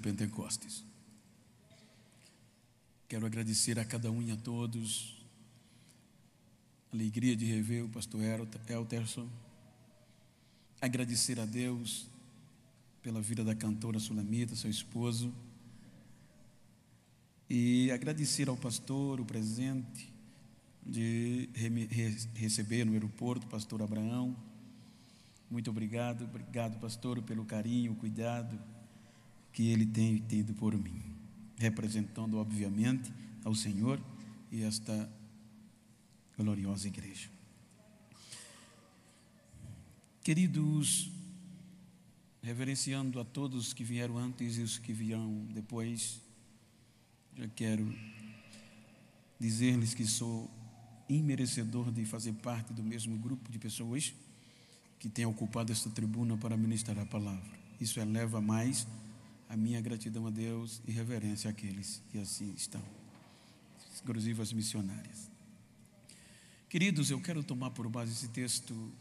Pentecostes. Quero agradecer a cada um e a todos. Alegria de rever o pastor Elterson. Agradecer a Deus pela vida da cantora Sulamita, seu esposo. E agradecer ao pastor o presente de receber no aeroporto, pastor Abraão. Muito obrigado, pastor, pelo carinho, o cuidado que ele tem tido por mim, representando, obviamente, ao Senhor e esta gloriosa igreja. Queridos, reverenciando a todos que vieram antes e os que virão depois, já quero dizer-lhes que sou imerecedor de fazer parte do mesmo grupo de pessoas que tem ocupado esta tribuna para ministrar a palavra. Isso eleva mais a minha gratidão a Deus e reverência àqueles que assim estão, exclusivas missionárias. Queridos, eu quero tomar por base esse texto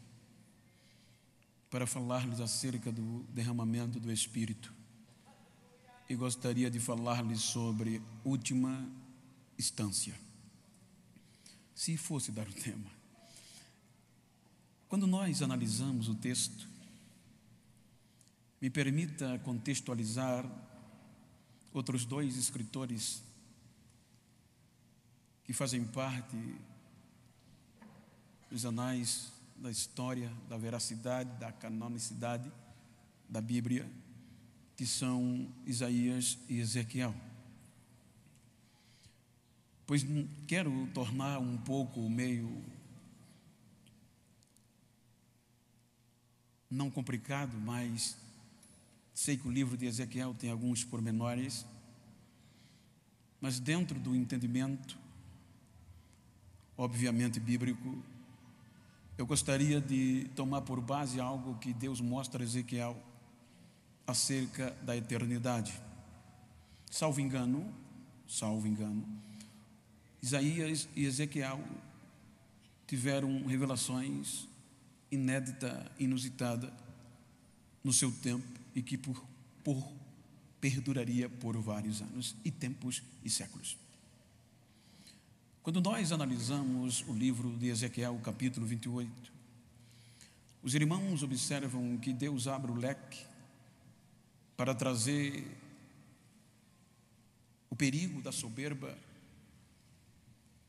para falar-lhes acerca do derramamento do Espírito. E gostaria de falar-lhes sobre última instância, se fosse dar o tema. Quando nós analisamos o texto, me permita contextualizar outros dois escritores que fazem parte dos anais da história, da veracidade, da canonicidade da Bíblia, que são Isaías e Ezequiel. Pois quero tornar um pouco o meio não complicado, mas sei que o livro de Ezequiel tem alguns pormenores, mas dentro do entendimento, obviamente bíblico, eu gostaria de tomar por base algo que Deus mostra a Ezequiel acerca da eternidade. Salvo engano, Isaías e Ezequiel tiveram revelações inédita, inusitada no seu tempo e que perduraria por vários anos e tempos e séculos. Quando nós analisamos o livro de Ezequiel, capítulo 28, os irmãos observam que Deus abre o leque para trazer o perigo da soberba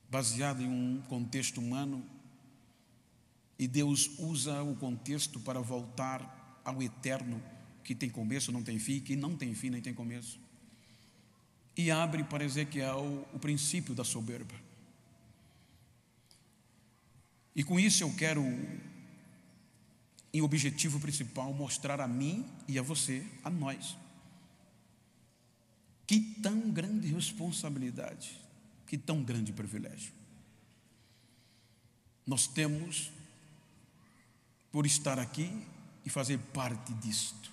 baseado em um contexto humano, e Deus usa o contexto para voltar ao eterno, que tem começo, não tem fim, que não tem fim, nem tem começo, e abre para Ezequiel o princípio da soberba. E com isso eu quero, em objetivo principal, mostrar a mim e a você, a nós, que tão grande responsabilidade, que tão grande privilégio nós temos por estar aqui e fazer parte disto.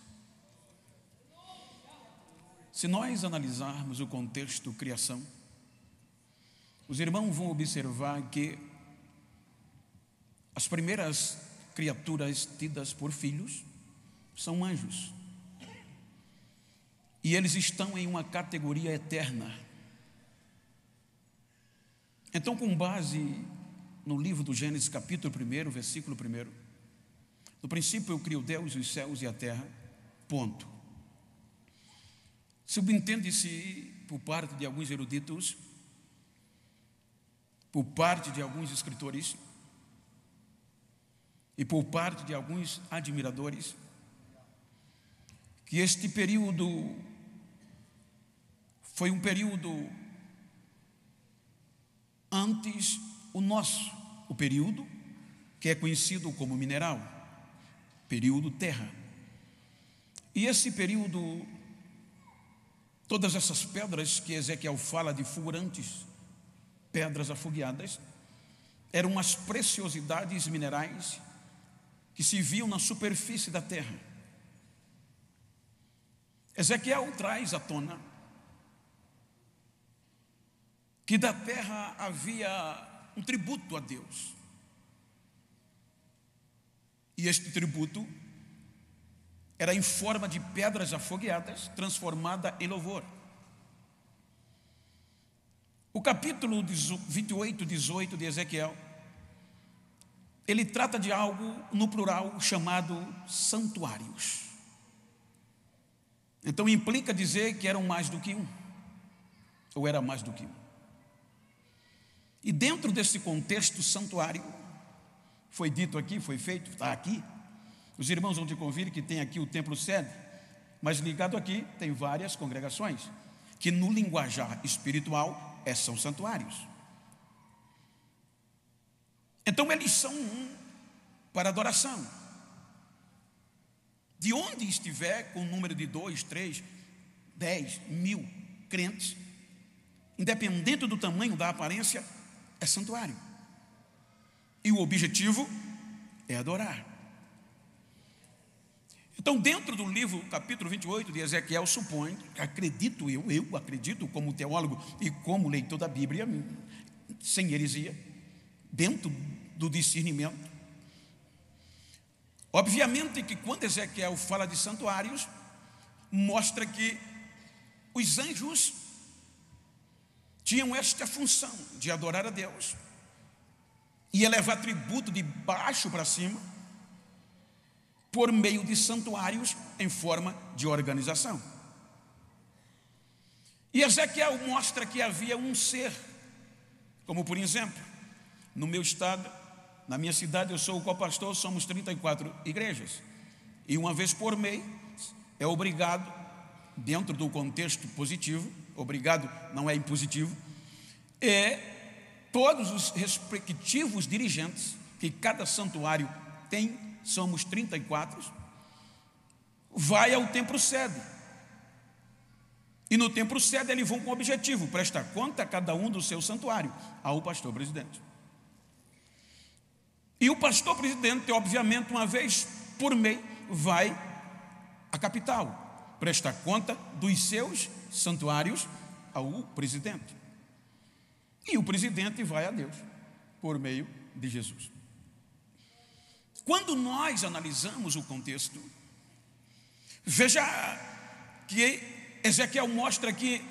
Se nós analisarmos o contexto criação, os irmãos vão observar que as primeiras criaturas tidas por filhos são anjos, e eles estão em uma categoria eterna. Então, com base no livro do Gênesis, capítulo 1, versículo 1, no princípio eu criei Deus, os céus e a terra, ponto. Subentende-se, por parte de alguns eruditos, por parte de alguns escritores e por parte de alguns admiradores, que este período foi um período antes o período que é conhecido como mineral, período terra. E esse período, todas essas pedras que Ezequiel fala de fulgurantes, pedras afogueadas, eram as preciosidades minerais que se viam na superfície da terra. Ezequiel traz à tona que da terra havia um tributo a Deus, e este tributo era em forma de pedras afogueadas, transformada em louvor. O capítulo 28, 18 de Ezequiel, ele trata de algo no plural chamado santuários. Então implica dizer que eram mais do que um, ou era mais do que um. E dentro desse contexto santuário, foi dito aqui, foi feito, está aqui. Os irmãos vão te convir que tem aqui o templo sede, mas ligado aqui tem várias congregações, que no linguajar espiritual são santuários. Então eles são um para adoração. De onde estiver com o número de 2, 3, 10 mil crentes, independente do tamanho da aparência, é santuário. E o objetivo é adorar. Então, dentro do livro, capítulo 28 de Ezequiel, suponho, eu acredito como teólogo e como leitor da Bíblia, sem heresia, dentro do discernimento. Obviamente que quando Ezequiel fala de santuários, mostra que os anjos tinham esta função de adorar a Deus e elevar tributo de baixo para cima, por meio de santuários em forma de organização. E Ezequiel mostra que havia um ser, como por exemplo, no meu estado, na minha cidade, eu sou o co-pastor, somos 34 igrejas, e uma vez por mês é obrigado, dentro do contexto positivo, obrigado não é impositivo, todos os respectivos dirigentes que cada santuário tem, somos 34, vai ao templo sede. E no templo sede eles vão com o objetivo, prestar conta a cada um do seu santuário, ao pastor presidente. E o pastor presidente, obviamente, uma vez por mês, vai à capital, prestar conta dos seus santuários ao presidente. E o presidente vai a Deus, por meio de Jesus. Quando nós analisamos o contexto, veja que Ezequiel mostra que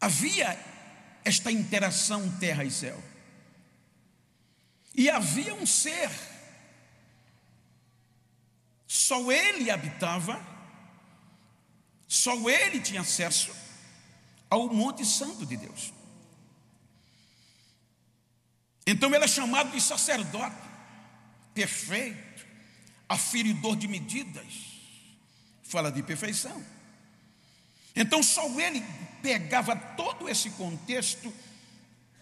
havia esta interação terra e céu. E havia um ser, só ele habitava, só ele tinha acesso ao Monte Santo de Deus. Então ele é chamado de sacerdote perfeito, aferidor de medidas, fala de perfeição. Então só ele pegava todo esse contexto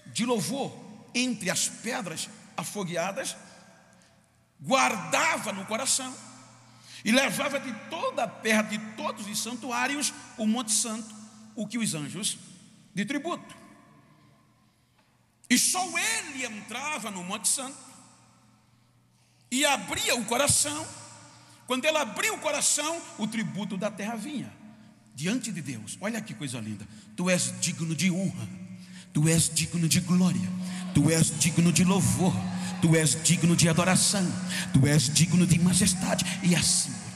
de louvor entre as pedras afogueadas, guardava no coração e levava de toda a terra, de todos os santuários, o Monte Santo, o que os anjos de tributo. E só ele entrava no Monte Santo e abria o coração. Quando ele abria o coração, o tributo da terra vinha diante de Deus. Olha que coisa linda. Tu és digno de honra, tu és digno de glória, tu és digno de louvor, tu és digno de adoração, tu és digno de majestade, e assim por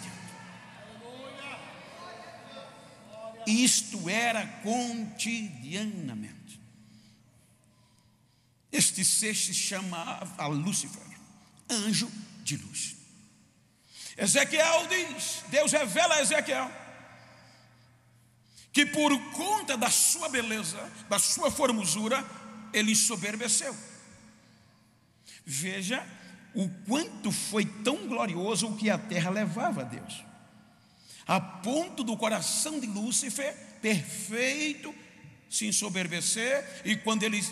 diante. Isto era cotidianamente. Este ser se chamava Lúcifer, anjo de luz. Ezequiel diz, Deus revela a Ezequiel que por conta da sua beleza, da sua formosura, ele soberbeceu. Veja o quanto foi tão glorioso o que a terra levava a Deus, a ponto do coração de Lúcifer perfeito se ensoberbecer, e quando ele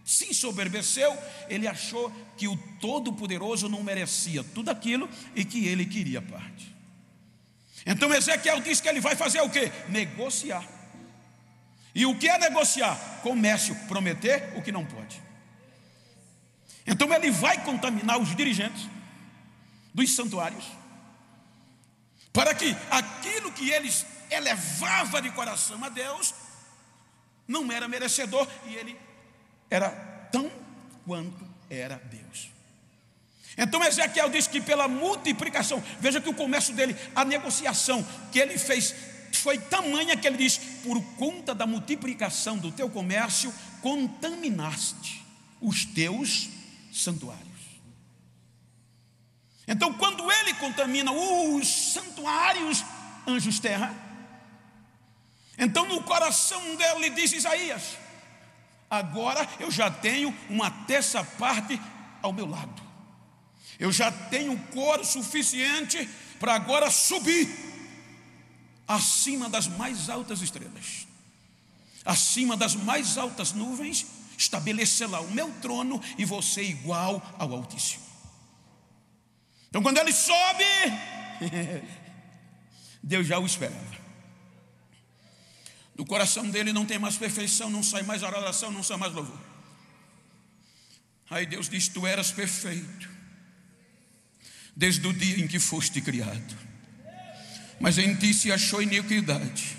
se ensoberbeceu, ele achou que o Todo-Poderoso não merecia tudo aquilo e que ele queria parte. Então Ezequiel diz que ele vai fazer o quê? Negociar. E o que é negociar? Comércio, prometer o que não pode. Então ele vai contaminar os dirigentes dos santuários, para que aquilo que eles elevavam de coração a Deus não era merecedor, e ele era tão quanto era Deus. Então Ezequiel diz que pela multiplicação, veja que o comércio dele, a negociação que ele fez foi tamanha que ele diz: por conta da multiplicação do teu comércio, contaminaste os teus santuários. Então, quando ele contamina os santuários, anjos terra, então no coração dele diz Isaías: agora eu já tenho uma terça parte ao meu lado, eu já tenho coro suficiente para agora subir acima das mais altas estrelas, acima das mais altas nuvens, estabelecer lá o meu trono e você igual ao Altíssimo. Então, quando ele sobe, Deus já o esperava. Do coração dele não tem mais perfeição, não sai mais adoração, não sai mais louvor. Aí Deus diz: tu eras perfeito desde o dia em que foste criado, mas em ti se achou iniquidade,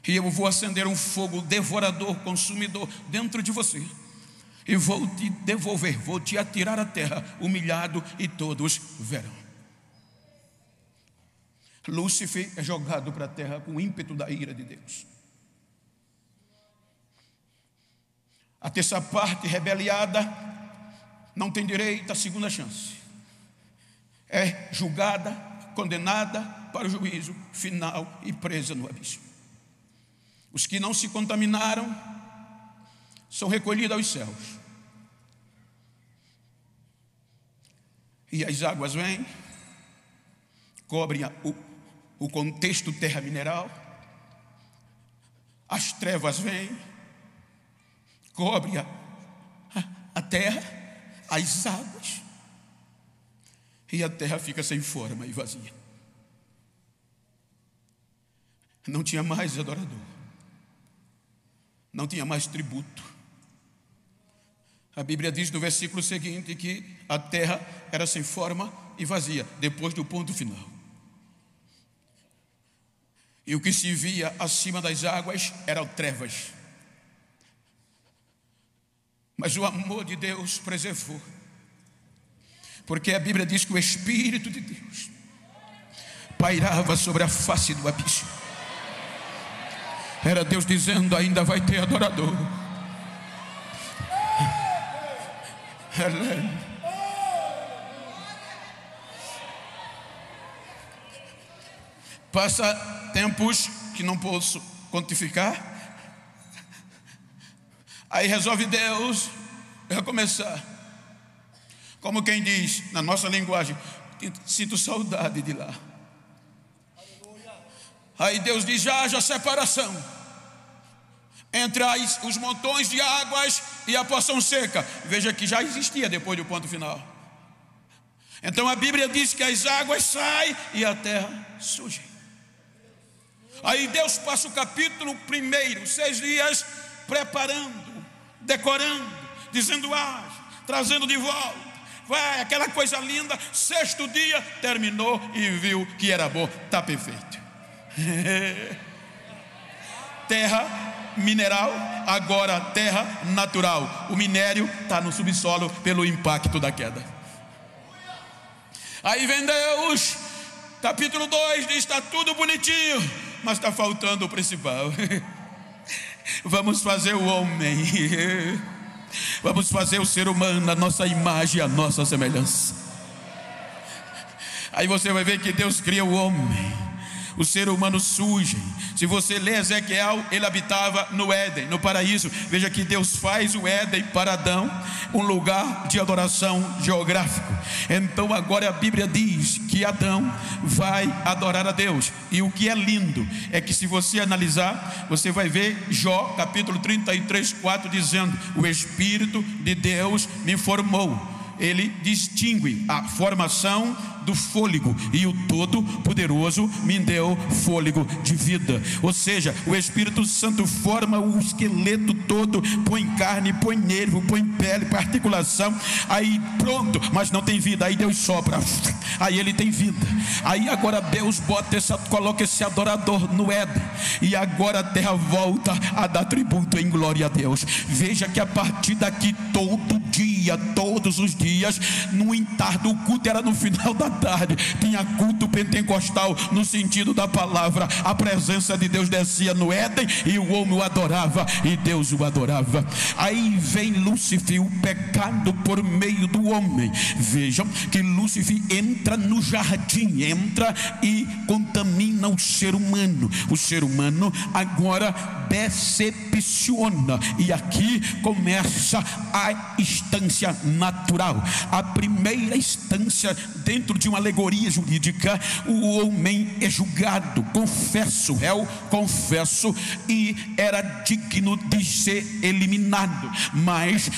e eu vou acender um fogo devorador, consumidor dentro de você, e vou te devolver, vou te atirar à terra, humilhado, e todos verão. Lúcifer é jogado para a terra com o ímpeto da ira de Deus. A terça parte rebeliada não tem direito à segunda chance, é julgada, condenada para o juízo final e presa no abismo. Os que não se contaminaram são recolhidos aos céus, e as águas vêm, cobrem o contexto terra mineral, as trevas vêm, cobrem a terra, as águas, e a terra fica sem forma e vazia. Não tinha mais adorador, não tinha mais tributo. A Bíblia diz no versículo seguinte que a terra era sem forma e vazia, depois do ponto final. E o que se via acima das águas eram trevas. Mas o amor de Deus preservou, porque a Bíblia diz que o Espírito de Deus pairava sobre a face do abismo. Era Deus dizendo: ainda vai ter adorador. Passa tempos que não posso quantificar, aí resolve Deus recomeçar, como quem diz na nossa linguagem: sinto saudade de lá. Aí Deus diz: já haja separação entre os montões de águas e a porção seca. Veja que já existia depois do ponto final. Então a Bíblia diz que as águas saem e a terra surge. Aí Deus passa o capítulo 1, 6 dias, preparando, decorando, dizendo: trazendo de volta, vai, aquela coisa linda. Sexto dia, terminou e viu que era bom, está perfeito. Terra mineral, agora terra natural. O minério está no subsolo pelo impacto da queda. Aí vem Deus, capítulo 2, diz: está tudo bonitinho, mas está faltando o principal. Vamos fazer o homem, vamos fazer o ser humano a nossa imagem, a nossa semelhança. Aí você vai ver que Deus cria o homem, o ser humano surge. Se você ler Ezequiel, ele habitava no Éden, no paraíso. Veja que Deus faz o Éden para Adão um lugar de adoração geográfico. Então agora a Bíblia diz que Adão vai adorar a Deus. E o que é lindo é que, se você analisar, você vai ver Jó capítulo 33, 4 dizendo: o Espírito de Deus me formou. Ele distingue a formação do fôlego, e o Todo-Poderoso me deu fôlego de vida. Ou seja, o Espírito Santo forma o esqueleto todo, põe carne, põe nervo, põe pele, põe articulação, aí pronto, mas não tem vida. Aí Deus sopra, aí ele tem vida. Aí agora Deus coloca esse adorador no Éden, e agora a terra volta a dar tributo em glória a Deus. Veja que a partir daqui, todo dia, todos os dias, no entardo, o culto era no final da tarde, tinha culto pentecostal no sentido da palavra. A presença de Deus descia no Éden, e o homem o adorava, e Deus o adorava. Aí vem Lúcifer, o pecado por meio do homem. Vejam que Lúcifer entra no jardim, entra e contamina o ser humano. O ser humano agora decepciona, e aqui começa a instância natural. A primeira instância dentro de uma alegoria jurídica: o homem é julgado, confesso, réu, confesso, e era digno de ser eliminado, mas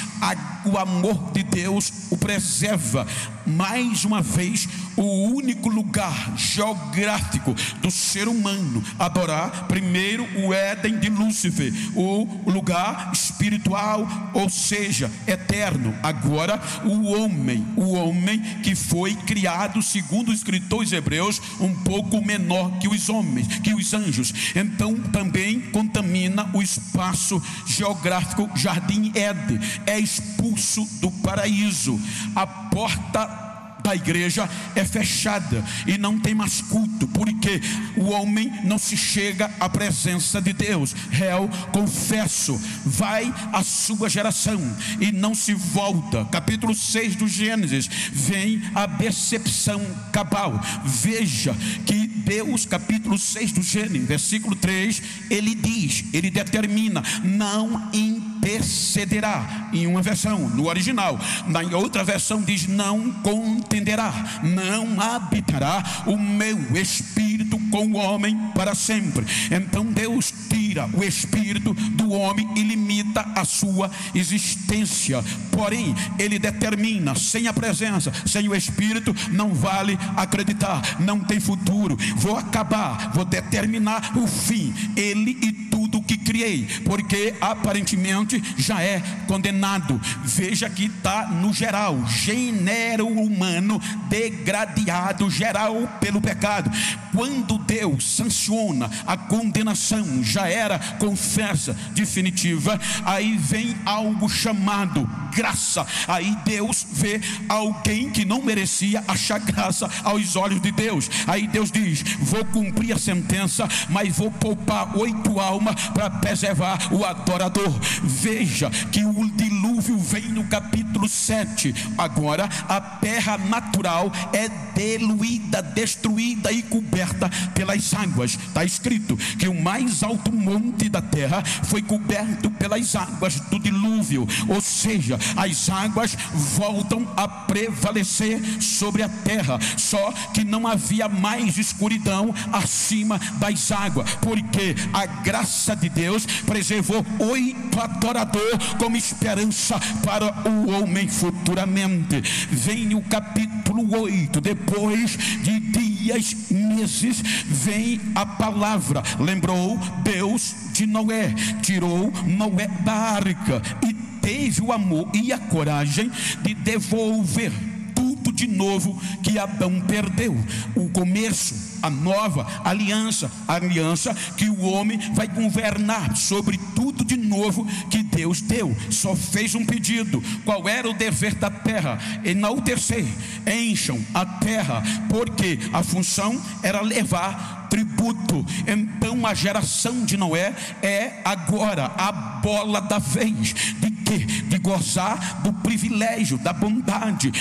o amor de Deus o preserva. Mais uma vez, o único lugar geográfico do ser humano adorar, primeiro o Éden de Lúcifer, o lugar espiritual, ou seja, eterno. Agora o homem que foi criado, segundo os escritores hebreus, um pouco menor que os homens, que os anjos, então também contamina o espaço geográfico. Jardim Éden é expulso do paraíso. A porta da igreja é fechada e não tem mais culto, porque o homem não se chega à presença de Deus. Réu, confesso, vai a sua geração e não se volta. Capítulo 6 do Gênesis, vem a decepção cabal. Veja que Deus, capítulo 6 do Gênesis, versículo 3, ele diz, ele determina: não intercederá, em uma versão, no original. Na outra versão diz: não contenderá, não habitará o meu espírito com o homem para sempre. Então Deus tira o espírito do homem e limita a sua existência. Porém, ele determina: sem a presença, sem o espírito, não vale acreditar, não tem futuro, vou acabar, vou determinar o fim, ele e tudo que criei, porque aparentemente já é condenado. Veja que está no geral, gênero humano degradado, geral pelo pecado. Quando Deus sanciona a condenação, já era confessa definitiva, aí vem algo chamado graça. Aí Deus vê alguém que não merecia achar graça aos olhos de Deus. Aí Deus diz: vou cumprir a sentença, mas vou poupar 8 almas para preservar o adorador. Veja que o dilúvio vem no capítulo 7. Agora a terra natural é diluída, destruída e coberta pelas águas. Está escrito que o mais alto monte da terra foi coberto pelas águas do dilúvio. Ou seja, as águas voltam a prevalecer sobre a terra, só que não havia mais escuridão acima das águas, porque a graça de Deus preservou 8 adoradores como esperança para o homem futuramente. Vem o capítulo 8, depois de dias, meses, vem a palavra. Lembrou Deus de Noé, tirou Noé da arca e teve o amor e a coragem de devolver tudo de novo que Adão perdeu. O começo, a nova aliança, a aliança que o homem vai governar sobre tudo de novo que Deus deu. Só fez um pedido: qual era o dever da terra? Enaltecer, encham a terra, porque a função era levar tributo. Então a geração de Noé é agora a bola da vez. De quê? De gozar do privilégio, da bondade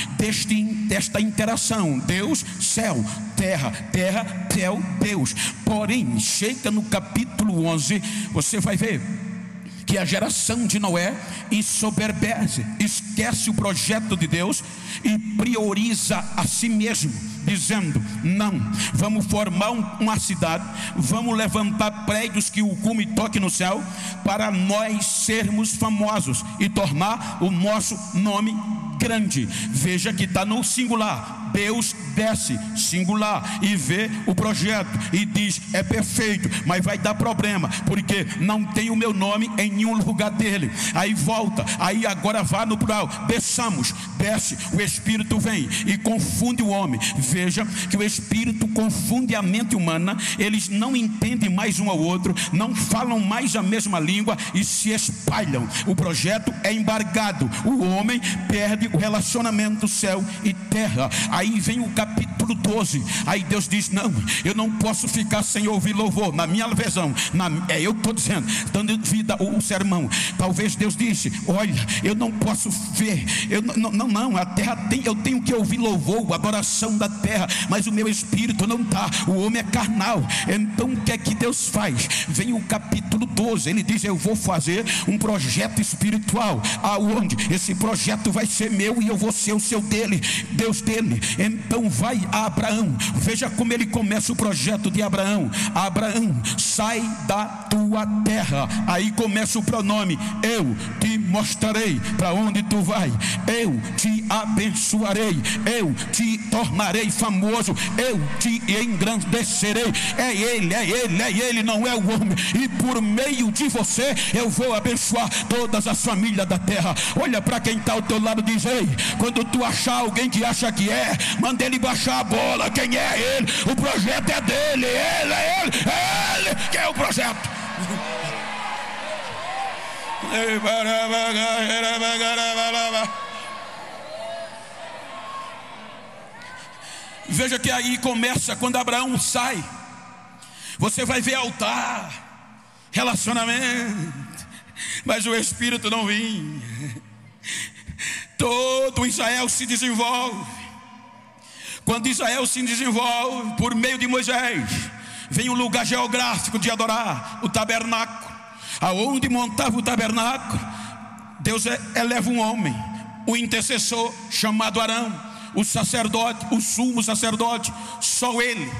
desta interação. Deus, céu, terra, terra, céu, Deus. Porém, chega no capítulo 11, você vai ver que a geração de Noé ensoberbece, esquece o projeto de Deus e prioriza a si mesmo, dizendo: não, vamos formar uma cidade, vamos levantar prédios que o cume toque no céu, para nós sermos famosos e tornar o nosso nome grande. Veja que está no singular, Deus desce, singular, e vê o projeto e diz: é perfeito, mas vai dar problema, porque não tem o meu nome em nenhum lugar dele. Aí volta, aí agora vá no plural: desçamos, desce, o Espírito vem e confunde o homem. Veja que o Espírito confunde a mente humana, eles não entendem mais um ao outro, não falam mais a mesma língua e se espalham. O projeto é embargado, o homem perde o relacionamento céu e terra. Aí vem o capítulo 12, aí Deus diz: não, eu não posso ficar sem ouvir louvor. Na minha versão, eu estou dizendo, dando vida o sermão. Talvez Deus disse: olha, eu não posso ver, não, a terra tem, eu tenho que ouvir louvor, adoração da terra, mas o meu espírito não está, o homem é carnal. Então o que é que Deus faz? Vem o capítulo 12, ele diz: eu vou fazer um projeto espiritual, aonde esse projeto vai ser meu e eu vou ser o seu dele, Deus dele. Então vai a Abraão, veja como ele começa o projeto de Abraão: Abraão, sai da tua terra. Aí começa o pronome: eu te mostrarei para onde tu vai, eu te abençoarei, eu te tornarei famoso, eu te engrandecerei. É ele, não é o homem. E por meio de você eu vou abençoar todas as famílias da terra. Olha para quem está ao teu lado e diz: ei, quando tu achar alguém que acha que é, manda ele baixar a bola. Quem é ele? O projeto é dele, ele que é o projeto. Veja que aí começa, quando Abraão sai, você vai ver altar, relacionamento, mas o Espírito não vinha. Todo Israel se desenvolve. Quando Israel se desenvolve por meio de Moisés, vem um lugar geográfico de adorar, o tabernáculo. Aonde montava o tabernáculo, Deus eleva um homem, o intercessor chamado Arão, o sacerdote, o sumo sacerdote, só ele.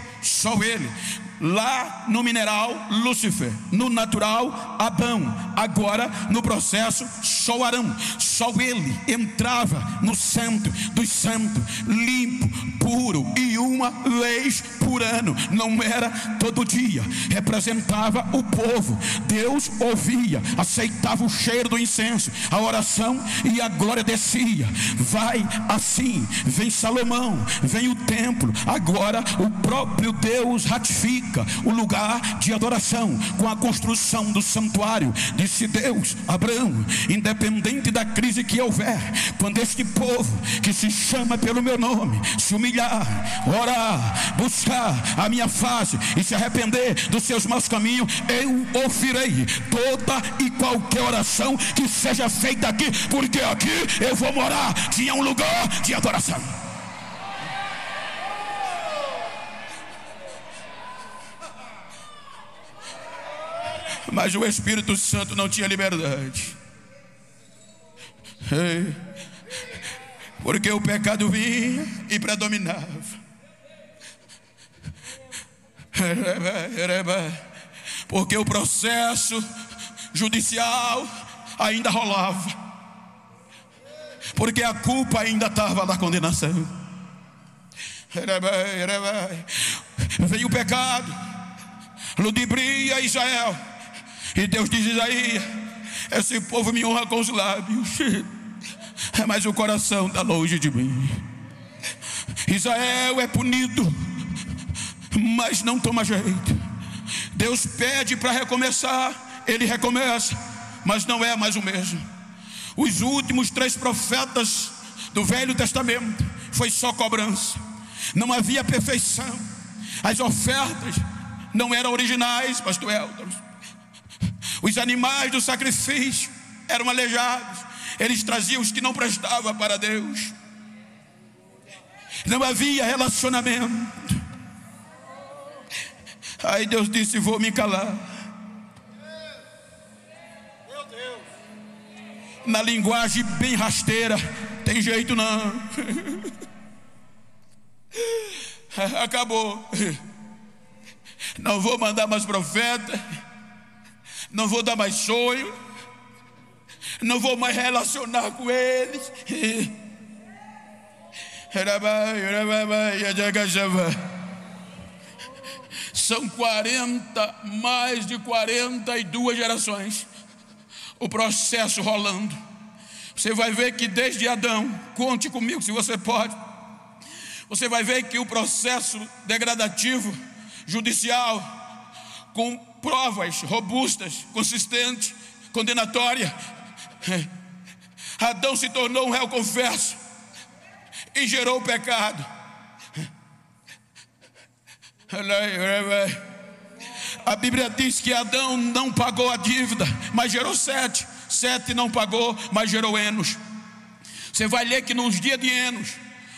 Lá no mineral, Lúcifer; no natural, Adão. Agora no processo, só Arão. Só ele entrava no santo dos santos, limpo, puro, e uma vez por ano. Não era todo dia. Representava o povo. Deus ouvia, aceitava o cheiro do incenso, a oração, e a glória descia. Vai assim, vem Salomão, vem o templo. Agora o próprio Deus ratifica o lugar de adoração com a construção do santuário. Disse Deus: Abraão, independente da crise que houver, quando este povo que se chama pelo meu nome se humilhar, orar, buscar a minha face e se arrepender dos seus maus caminhos, eu ouvirei toda e qualquer oração que seja feita aqui, porque aqui eu vou morar. Tinha um lugar de adoração. Mas o Espírito Santo não tinha liberdade, porque o pecado vinha e predominava. Porque o processo judicial ainda rolava, porque a culpa ainda estava na condenação. Veio o pecado, ludibria Israel. E Deus diz: Isaías, esse povo me honra com os lábios, mas o coração está longe de mim. Israel é punido, mas não toma jeito. Deus pede para recomeçar, ele recomeça, mas não é mais o mesmo. Os últimos 3 profetas do Velho Testamento foi só cobrança, não havia perfeição. As ofertas não eram originais, pastor Elton. Os animais do sacrifício eram aleijados, eles traziam os que não prestavam para Deus. Não havia relacionamento. Aí Deus disse: vou me calar. Meu Deus. Na linguagem bem rasteira, tem jeito não. Acabou. Não vou mandar mais profeta, não vou dar mais sonho, não vou mais relacionar com eles. São mais de 42 gerações, o processo rolando. Você vai ver que desde Adão, conte comigo se você pode, você vai ver que o processo degradativo, judicial, com provas robustas, consistentes, condenatórias, Adão se tornou um réu confesso e gerou o pecado. A Bíblia diz que Adão não pagou a dívida, mas gerou Sete. Sete não pagou, mas gerou Enos. Você vai ler que nos dias de Enos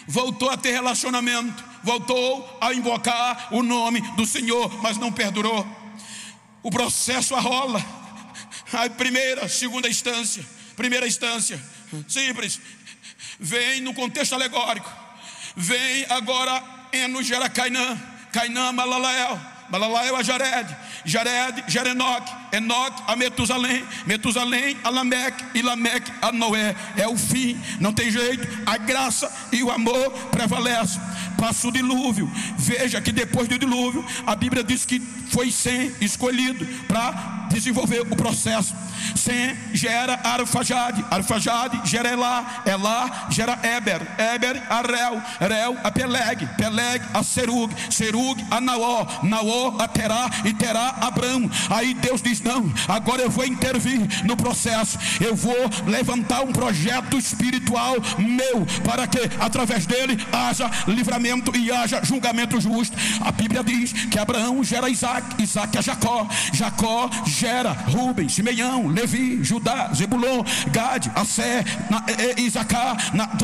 voltou a ter relacionamento, voltou a invocar o nome do Senhor, mas não perdurou. O processo arrola. A primeira, segunda instância. Primeira instância, simples, vem no contexto alegórico. Vem agora, Enos gera Cainã, Cainã, Malalael, Malalael a Jared, Jared gera Enoque, Enoque a Metusalém, Metusalém a Lameque, e Lameque a Noé. É o fim, não tem jeito. A graça e o amor prevalecem. Passa o dilúvio. Veja que depois do dilúvio, a Bíblia diz que foi Sem escolhido para desenvolver o processo. Sem gera Arfajade, Arfajade gera Elá, Elá gera Éber, Éber a Reu, Reu a Peleg, Peleg a Serug, Serug a Naó, Naó a Terá, e Terá a Abrão. Aí Deus diz: não, agora eu vou intervir no processo. Eu vou levantar um projeto espiritual meu, para que através dele haja livramento e haja julgamento justo. A Bíblia diz que Abraão gera Isaac, Isaac a Jacó, Jacó gera Rubem, Simeão, Levi, Judá, Zebulon, Gade, Assé, Isacar,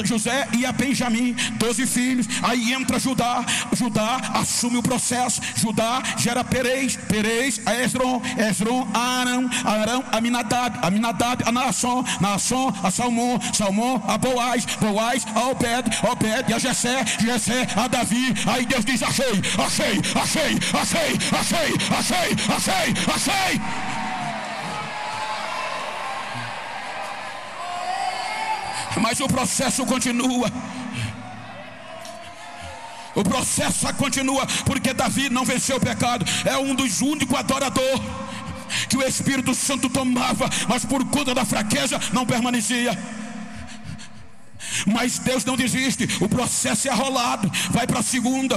José e a Benjamim, 12 filhos. Aí entra Judá, Judá assume o processo. Judá gera Perez, Perez a Esrom, Esrom a Arão, Arão a Aminadab, Aminadab a Naasson, Naasson a Salmão, Salmão a Boaz, Boaz a Obed, Obed a Jessé, Jessé a Davi. Aí Deus diz: achei, achei, achei, achei, achei, achei, achei, achei. Mas o processo continua. O processo continua, porque Davi não venceu o pecado. É um dos únicos adoradores que o Espírito Santo tomava, mas por conta da fraqueza não permanecia. Mas Deus não desiste. O processo é arrolado. Vai para a segunda.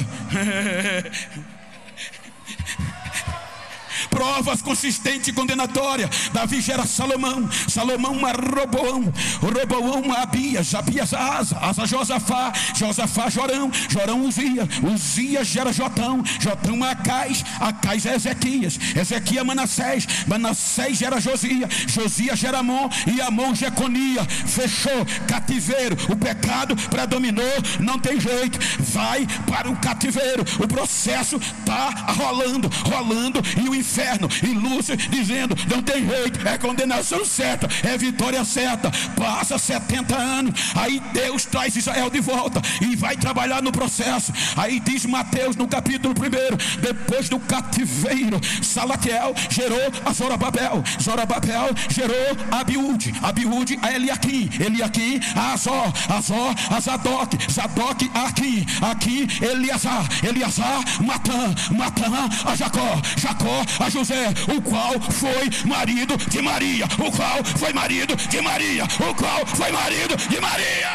Provas consistentes e condenatórias. Davi gera Salomão, Salomão a Roboão, Roboão a Abias, Abias a Asa, Asa Josafá, Josafá Jorão, Jorão Uzias, Uzias gera Jotão, Jotão a Acais, Acais a Ezequias, Ezequias Manassés, Manassés gera Josias, Josias gera Amon, e Amon Jeconia. Fechou, cativeiro. O pecado predominou, não tem jeito, vai para o cativeiro. O processo está rolando, rolando, e o inferno e Lúcio dizendo: não tem jeito, é condenação certa, é vitória certa. Passa 70 anos, aí Deus traz Israel de volta e vai trabalhar no processo. Aí diz Mateus no capítulo 1: depois do cativeiro, Salatiel gerou a Zorobabel, Zorobabel gerou a Abiúde, Abiúde a Eliaquim, Eliaquim a Azor, Azor a Zadok, Zadok a Aquim, Aquim Eliasar, Eliasar Matã, Matã a Jacó, Jacó a José, o qual foi marido de Maria, o qual foi marido de Maria, o qual foi marido de Maria.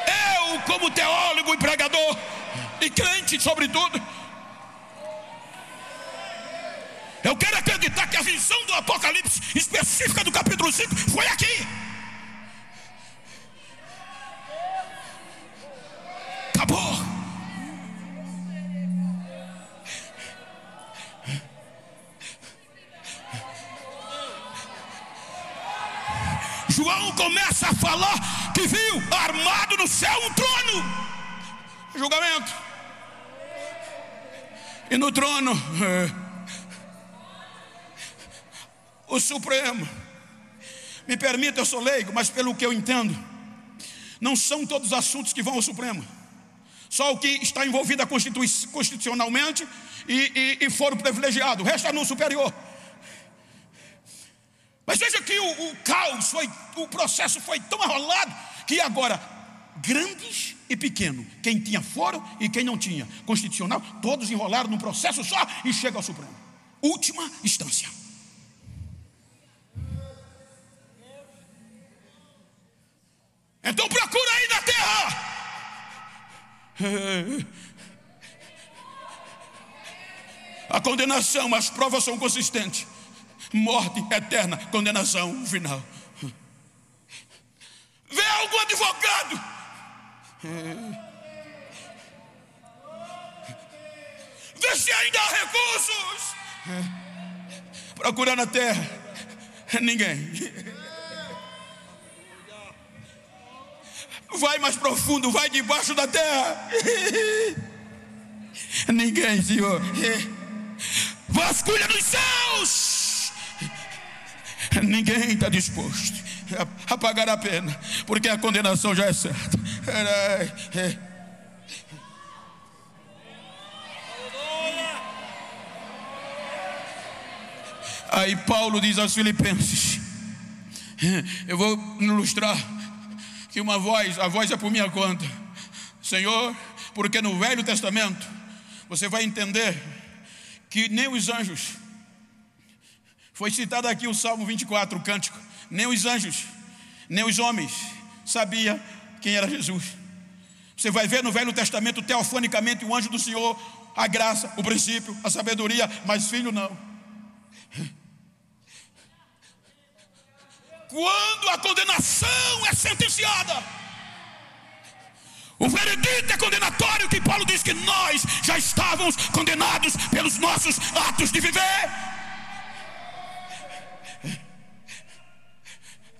Eu, como teólogo e pregador e crente sobretudo, eu quero acreditar que a visão do Apocalipse específica do capítulo 5 foi aqui. Acabou. João começa a falar que viu armado no céu um trono. Julgamento. E no trono o Supremo. Me permita, eu sou leigo, mas pelo que eu entendo, não são todos os assuntos que vão ao Supremo. Só o que está envolvido constitucionalmente e foram privilegiados. O resto é no superior. Mas veja que o caos, o processo foi tão arrolado que agora, grandes e pequenos, quem tinha foro e quem não tinha, constitucional, todos enrolaram num processo só e chega ao Supremo. Última instância. Então procura aí na terra. A condenação, as provas são consistentes. Morte eterna, condenação final. Vê algum advogado. Vê se ainda há recursos. Procura na terra. Ninguém. Vai mais profundo, vai debaixo da terra. Ninguém, Senhor. Vasculha nos céus. Ninguém está disposto a pagar a pena, porque a condenação já é certa. Aí Paulo diz aos Filipenses, eu vou ilustrar que a voz é por minha conta, Senhor, porque no Velho Testamento você vai entender que nem os anjos, foi citado aqui o Salmo 24, o cântico, nem os anjos, nem os homens sabia quem era Jesus. Você vai ver no Velho Testamento teofanicamente o anjo do Senhor, a graça, o princípio, a sabedoria, mas filho não. Quando a condenação é sentenciada, o veredito é condenatório, que Paulo diz que nós já estávamos condenados pelos nossos atos de viver.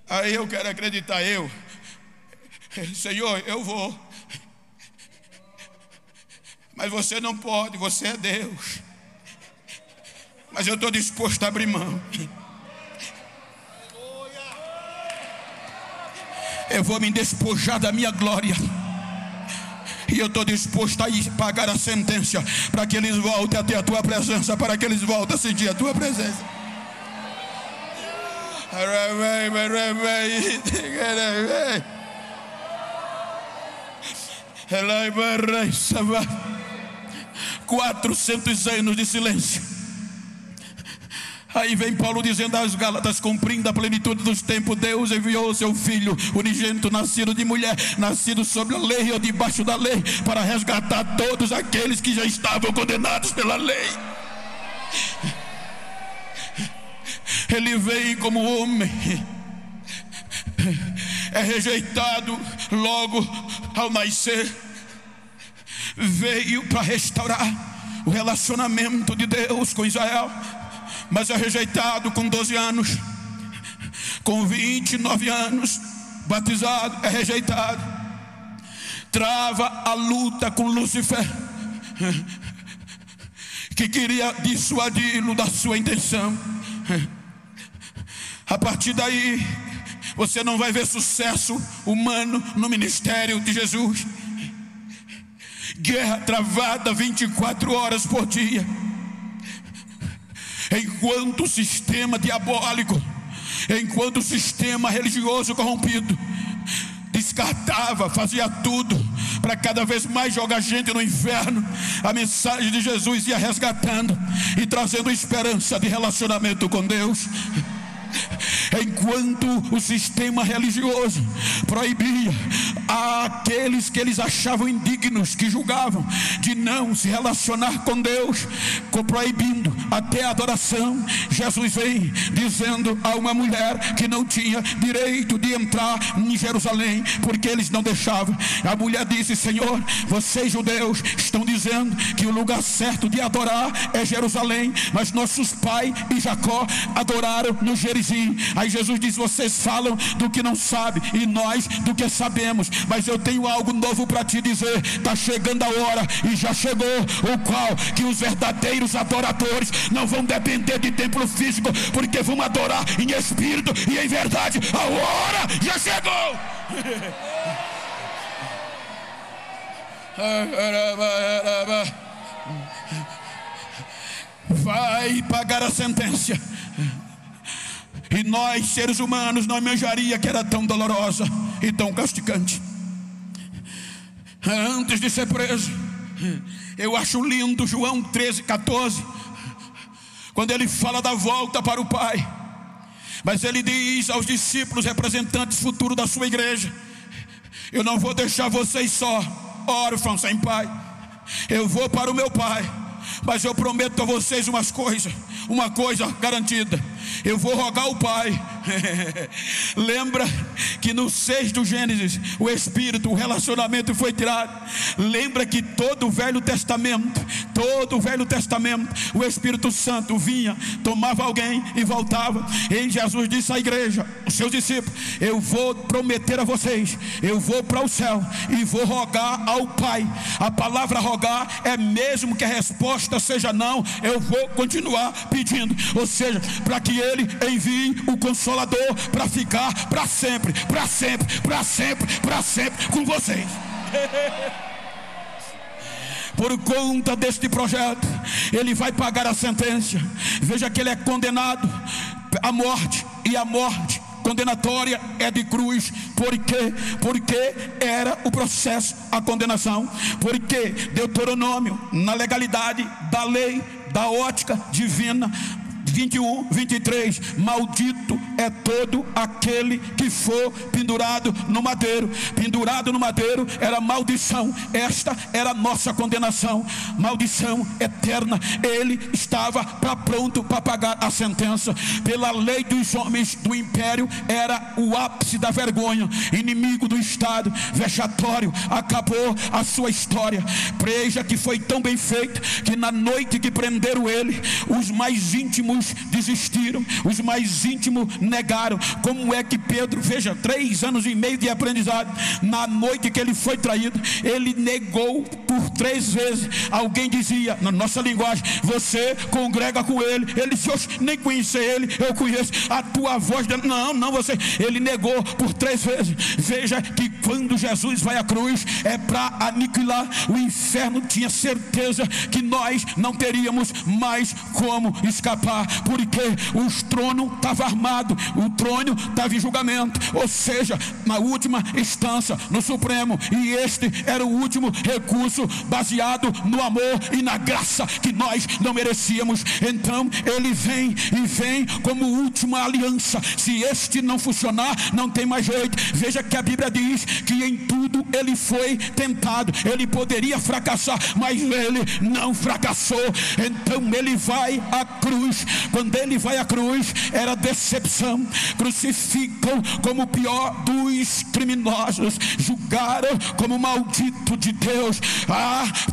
Aí eu quero acreditar, Senhor, eu vou, mas você não pode, você é Deus, mas eu estou disposto a abrir mão. Eu vou me despojar da minha glória, e eu estou disposto a ir pagar a sentença, para que eles voltem a ter a tua presença, para que eles voltem a sentir a tua presença. Ela 400 anos de silêncio. Aí vem Paulo dizendo aos Gálatas, cumprindo a plenitude dos tempos, Deus enviou o seu Filho unigênito, nascido de mulher, nascido sob a lei ou debaixo da lei, para resgatar todos aqueles que já estavam condenados pela lei. Ele vem como homem, é rejeitado logo ao nascer, veio para restaurar o relacionamento de Deus com Israel, mas é rejeitado com 12 anos, com 29 anos, batizado, é rejeitado, trava a luta com Lúcifer, que queria dissuadi-lo da sua intenção. A partir daí, você não vai ver sucesso humano no ministério de Jesus. Guerra travada 24 horas por dia, enquanto o sistema diabólico, enquanto o sistema religioso corrompido descartava, fazia tudo para cada vez mais jogar gente no inferno, a mensagem de Jesus ia resgatando e trazendo esperança de relacionamento com Deus. Enquanto o sistema religioso proibia aqueles que eles achavam indignos, que julgavam, de não se relacionar com Deus, proibindo até a adoração, Jesus vem dizendo a uma mulher que não tinha direito de entrar em Jerusalém, porque eles não deixavam. A mulher disse, Senhor, vocês judeus estão dizendo que o lugar certo de adorar é Jerusalém, mas nossos pais e Jacó adoraram no Gerizim. Aí Jesus diz, vocês falam do que não sabem e nós do que sabemos, mas eu tenho algo novo para te dizer. Está chegando a hora, e já chegou, o qual que os verdadeiros adoradores não vão depender de templo físico, porque vão adorar em espírito e em verdade. A hora já chegou. vai pagar a sentença. E nós, seres humanos, não imaginaria que era tão dolorosa e tão castigante. Antes de ser preso, eu acho lindo João 13:14, quando ele fala da volta para o Pai. Mas ele diz aos discípulos, representantes futuros da sua igreja: eu não vou deixar vocês só, órfãos sem pai. Eu vou para o meu Pai, mas eu prometo a vocês uma coisa garantida: eu vou rogar ao Pai. Lembra que no 6 do Gênesis o Espírito, o relacionamento foi tirado. Lembra que todo o Velho Testamento, o Espírito Santo vinha, tomava alguém e voltava. E Jesus disse à igreja, os seus discípulos: eu vou prometer a vocês, eu vou para o céu e vou rogar ao Pai. A palavra rogar é mesmo que a resposta seja não, eu vou continuar pedindo. Ou seja, para que Ele envie o Consolador para ficar para sempre com vocês. Por conta deste projeto, ele vai pagar a sentença. Veja que ele é condenado à morte, e a morte condenatória é de cruz. Por quê? Porque era o processo, a condenação. Porque Deuteronômio, na legalidade da lei, da ótica divina, 21, 23, maldito é todo aquele que for pendurado no madeiro. Pendurado no madeiro era maldição. Esta era a nossa condenação, maldição eterna. Ele estava pronto para pagar a sentença. Pela lei dos homens do império, era o ápice da vergonha, inimigo do Estado, vexatório. Acabou a sua história. Veja que foi tão bem feito que na noite que prenderam ele, os mais íntimos desistiram, os mais íntimos negaram. Como é que Pedro, veja, 3 anos e meio de aprendizado, na noite que ele foi traído, ele negou por 3 vezes. Alguém dizia, na nossa linguagem: você congrega com ele. Ele disse: eu nem conheci ele, eu conheço a tua voz. Não, você. Ele negou por 3 vezes. Veja que quando Jesus vai à cruz, é para aniquilar o inferno. Tinha certeza que nós não teríamos mais como escapar, porque o trono estava armado, o trono estava em julgamento, ou seja, na última instância, no Supremo. E este era o último recurso, baseado no amor e na graça que nós não merecíamos. Então ele vem como última aliança. Se este não funcionar, não tem mais jeito. Veja que a Bíblia diz que em tudo ele foi tentado. Ele poderia fracassar, mas ele não fracassou. Então ele vai à cruz. Quando ele vai à cruz, era decepção. Crucificam como o pior dos criminosos, julgaram como maldito de Deus.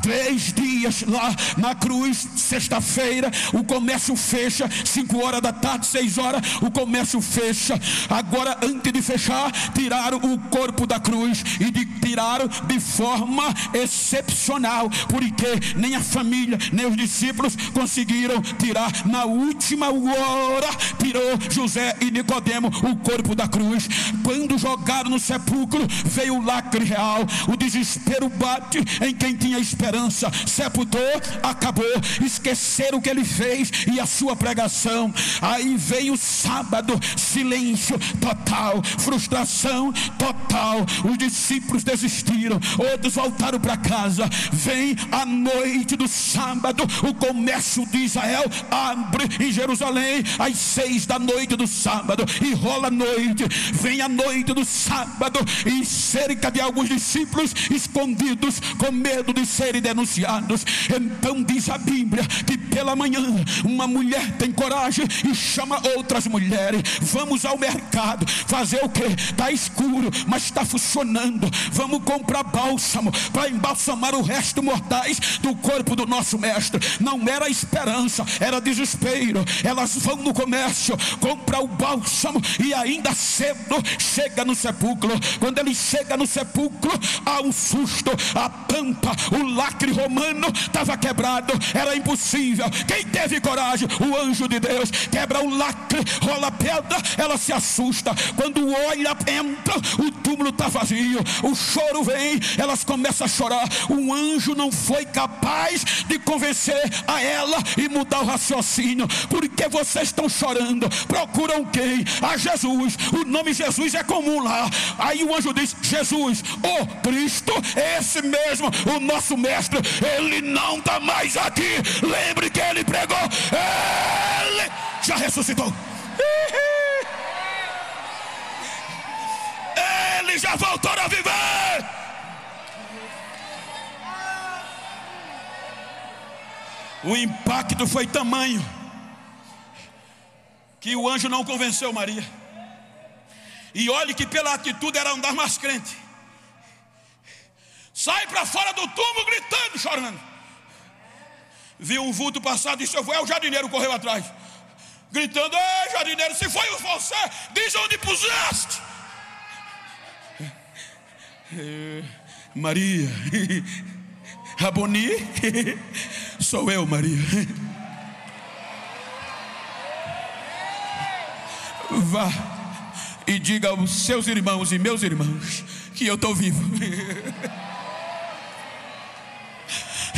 3 dias lá na cruz. Sexta-feira o comércio fecha, 5 horas da tarde, 6 horas o comércio fecha. Agora, antes de fechar, tiraram o corpo da cruz, e tiraram de forma excepcional, porque nem a família, nem os discípulos conseguiram tirar. Na última hora, tirou José e Nicodemo o corpo da cruz. Quando jogaram no sepulcro, veio o lacre real. O desespero bate em quem tinha esperança. Sepultou, acabou. Esqueceram o que ele fez e a sua pregação. Aí veio o sábado, silêncio total, frustração total. Os discípulos desistiram, outros voltaram para casa. Vem a noite do sábado, o comércio de Israel abre em Jerusalém às 6 da noite do sábado, e rola a noite. Vem a noite do sábado, e cerca de alguns discípulos escondidos, com medo de serem denunciados. Então diz a Bíblia que pela manhã uma mulher tem coragem e chama outras mulheres: vamos ao mercado. Fazer o que? Está escuro, mas está funcionando. Vamos comprar bálsamo para embalsamar o resto mortais do corpo do nosso mestre. Não era esperança, era desespero. Elas vão no comércio, comprar o bálsamo, e ainda cedo chega no sepulcro. Quando ele chega no sepulcro, há um susto. A tampa, o lacre romano estava quebrado, era impossível. Quem teve coragem? O anjo de Deus. Quebra o lacre, rola a pedra, ela se assusta. Quando olha, entra, o túmulo está vazio, o choro vem, elas começam a chorar. Um anjo não foi capaz de convencer a ela e mudar o raciocínio. Por que vocês estão chorando? Procuram quem? A Jesus. O nome Jesus é comum lá. Aí o anjo diz: Jesus, o Cristo, esse mesmo, o nosso mestre, ele não está mais aqui. Lembre que ele pregou, ele já ressuscitou. Ele já voltou a viver. O impacto foi tamanho que o anjo não convenceu Maria. E olhe que pela atitude era andar mais crente. Sai para fora do túmulo gritando, chorando. Viu um vulto passar, disse: eu vou. É o jardineiro, correu atrás, gritando: ei, jardineiro, se foi você, diz onde puseste. Maria, Raboni, sou eu, Maria. Vá e diga aos seus irmãos e meus irmãos que eu estou vivo.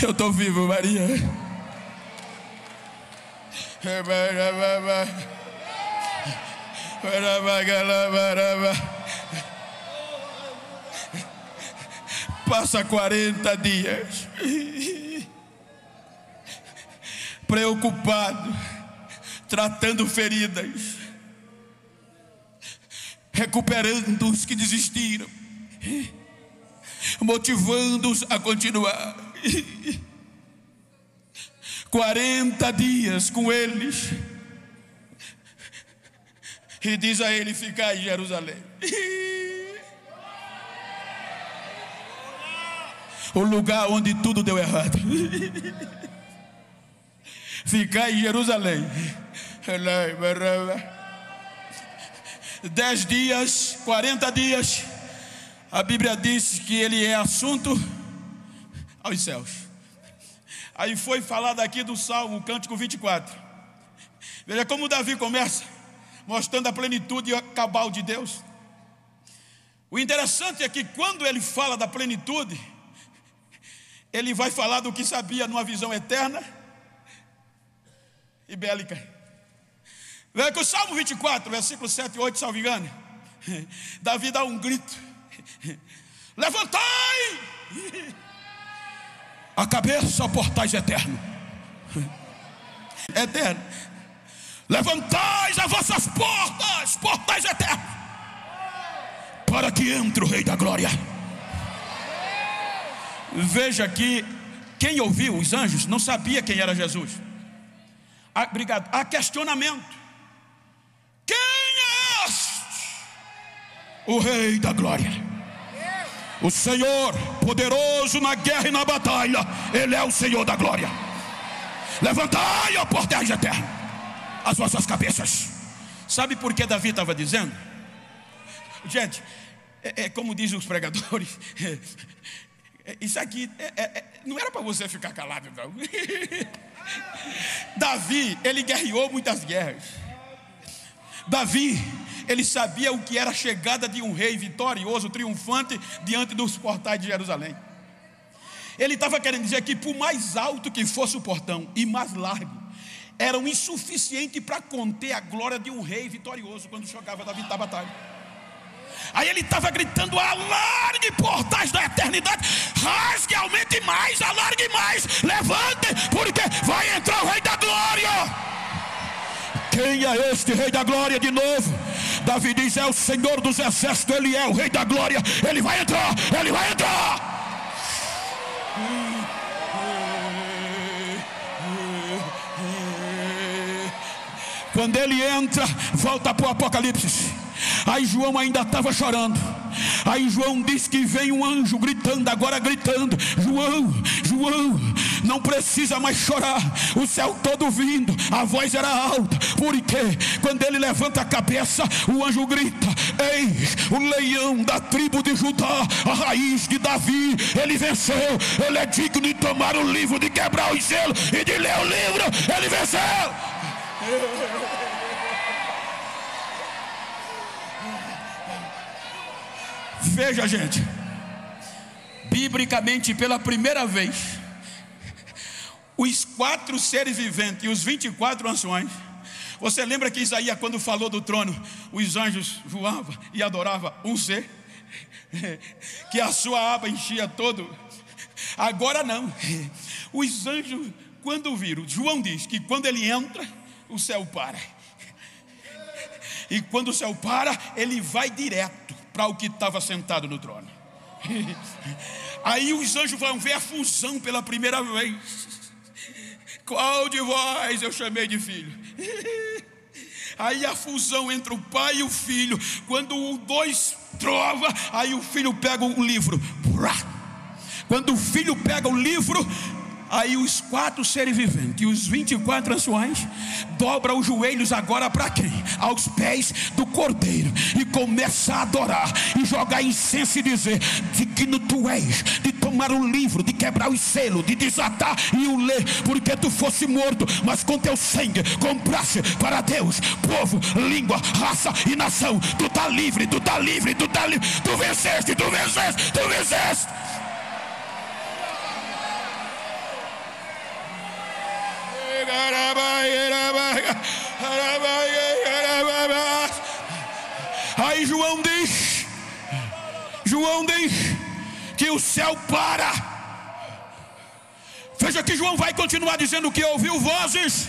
Eu estou vivo, Maria. Passa 40 dias preocupado, tratando feridas, recuperando os que desistiram, motivando-os a continuar. 40 dias com eles, e diz a ele: ficar em Jerusalém. O lugar onde tudo deu errado. Ficar em Jerusalém. 10 dias, 40 dias. A Bíblia diz que ele é assunto aos céus. Aí foi falado aqui do Salmo, o Cântico 24. Veja como Davi começa, mostrando a plenitude cabal de Deus. O interessante é que quando ele fala da plenitude, ele vai falar do que sabia numa visão eterna e bélica. Veja que o Salmo 24, versículo 7 e 8, salvo engano, Davi dá um grito: levantai a cabeça, portais eterno. Eterno. Levantai as vossas portas, portais eternos, para que entre o Rei da Glória. Veja que quem ouviu os anjos não sabia quem era Jesus. Obrigado. Há questionamento: quem é este? O Rei da Glória, o Senhor poderoso na guerra e na batalha. Ele é o Senhor da glória. Levantai, ó portais eternos, as vossas cabeças. Sabe por que Davi estava dizendo? Gente, como dizem os pregadores, isso aqui não era para você ficar calado, não. Davi, ele guerreou muitas guerras. Davi, ele sabia o que era a chegada de um rei vitorioso, triunfante, diante dos portais de Jerusalém. Ele estava querendo dizer que por mais alto que fosse o portão e mais largo, eram insuficientes para conter a glória de um rei vitorioso quando chegava da batalha. Aí ele estava gritando: alargue portais da eternidade, rasgue, aumente mais, alargue mais, levante, porque vai entrar o Rei da Glória. Quem é este Rei da Glória? De novo, Davi diz: é o Senhor dos Exércitos, Ele é o Rei da Glória. Ele vai entrar, Ele vai entrar. Quando ele entra, volta para o Apocalipse. Aí João ainda estava chorando. Aí João diz que vem um anjo gritando, agora gritando: João, João, não precisa mais chorar. O céu todo vindo, a voz era alta, porque quando ele levanta a cabeça, o anjo grita: eis o leão da tribo de Judá, a raiz de Davi. Ele venceu, ele é digno de tomar o livro, de quebrar os selos e de ler o livro. Ele venceu. Veja, gente, biblicamente, pela primeira vez, os 4 seres viventes e os 24 anciões. Você lembra que Isaías, quando falou do trono, os anjos voavam e adoravam um ser, que a sua aba enchia todo? Agora não. Os anjos, quando viram, João diz que quando ele entra, o céu para. E quando o céu para, ele vai direto para o que estava sentado no trono. Aí os anjos vão ver a fusão pela primeira vez. Qual de vós eu chamei de filho? Aí a fusão entre o pai e o filho. Quando os dois trova, aí o filho pega o livro. Quando o filho pega o livro, aí os 4 seres viventes e os 24 anciões dobram os joelhos agora para quem? Aos pés do Cordeiro, e começa a adorar e jogar incenso e dizer: digno tu és de tomar o livro, de quebrar os selos, de desatar e o ler, porque tu fosse morto, mas com teu sangue compraste para Deus povo, língua, raça e nação. Tu está livre, tu está livre, tu está livre. Tu venceste, tu venceste, tu venceste. Aí João diz que o céu para. Veja que João vai continuar dizendo que ouviu vozes